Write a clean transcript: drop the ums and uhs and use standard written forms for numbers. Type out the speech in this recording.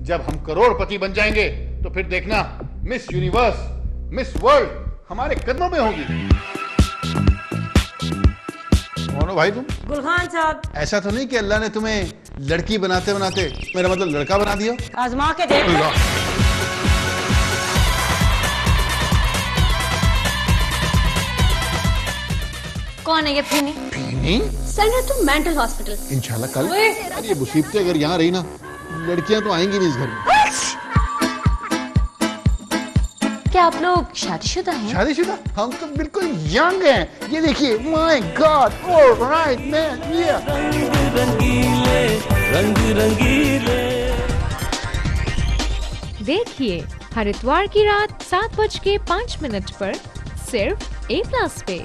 जब हम करोड़पति बन जाएंगे तो फिर देखना मिस यूनिवर्स, मिस वर्ल्ड हमारे कदमों में होगी। कौन हो भाई तुम? गुलखान साहब। ऐसा तो नहीं कि अल्लाह ने तुम्हें लड़की बनाते बनाते मेरा मतलब लड़का बना दिया? आजमा के देखो। कौन है ये Feeny? Feeny? Send her to mental hospital. इंशाल्लाह कल। ये मुसीबतें अगर यहाँ रही ना, लड़कियां तो आएंगी नहीं इस घर में। क्या आप लोग शादीशुदा हैं? शादीशुदा? हम तो बिल्कुल यंग हैं। ये देखिए, माय गॉड, ऑलराइट मैन, ये रंग रंगीले, रंग रंगीले। देखिए हर इतवार की रात 7:05 पर सिर्फ A+ पे।